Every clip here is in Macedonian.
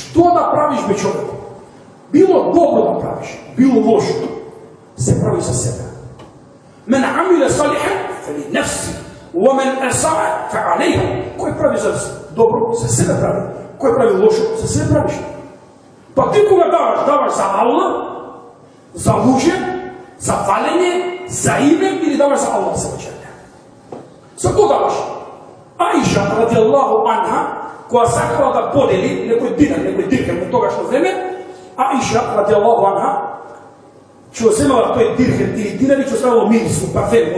Što da praviš be čovjeku? Bilo dobro da praviš, bilo lošo, se pravi za sebe. Men amile salihan, fali nefsi. وَمَنْ أَسَعَ فَعَلَيْهَا. Koji pravi za dobro, za sebe pravi. Koji pravi lošo, za sebe praviš. Pa ti koga davaš za Allah, za luđe, za valjenje, za ime ili davaš za Allah se očelja. Za ko davaš? Aisha radijallahu anha, koja sakala da podeli nekoj dinar, nekoj dirhem u togašnjo vreme, Aisha radijallahu anha, će uzemala to je dirhem ili dinar i će ostavila miris u parfemu,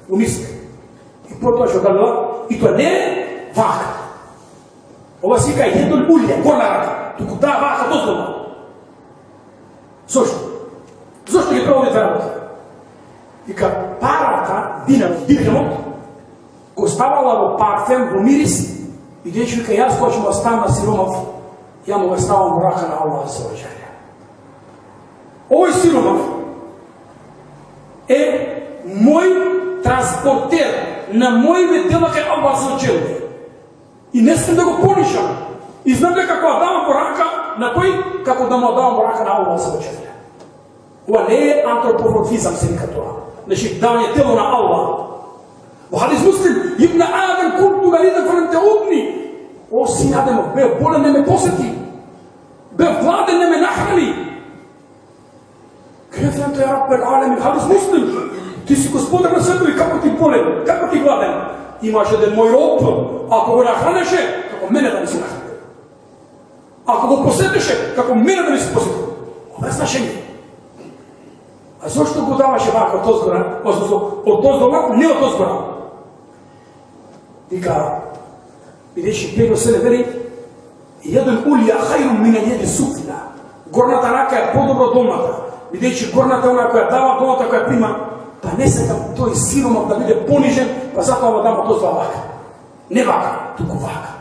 u misk. I potom će odavila, i to ne vaka. Ova slika je jedan ulje, gorna raka. Тук да, ваха дозволна. Защо? Защо ги прави две работи? Вика, парата, дирхемот, го ставала во парфем, во мирис, и дече вика, јас кога ќе му оставам сиромав, ја му оставам во рака на Аллах за ваđаја. Овој сиромав е мој транспортер на моје дела кај Аллах за ваđаја. И не смем да го понишам. И знам дека кога давам во рака на кој, како да му давам во рака на Аллах за ваđaја. Ова не е антропоморфизам, се вика тоа. Значи, давање тело на Аллах. Во хадис Муслим, Ибн Адем кунту маридан фалем теудни. О, син Адемов, бев болен, не ме посети. Бев гладен, не ме нахрани. Кајде тоа е раббел алемин, хадис Муслим. Ти си господар на светови, како ти болен, како ти гладен. Имаш еден мој роб, ако го нахранеше, како мене да не си нахрани. Ако го посетеше, како мене да не си посети. Ова е значење. А зашто го даваше вака од озгора, од озгора, не од озгора? Вика, бидејќи Петро се вели, јаден улија хајрун мина једи суфла. Горната рака е подобро од долната, бидејќи горната она која дава, долната која прима, па не сакам тој сиромав да биде понижен, па затоа го дам од озгора вака. Не вака, туку вака.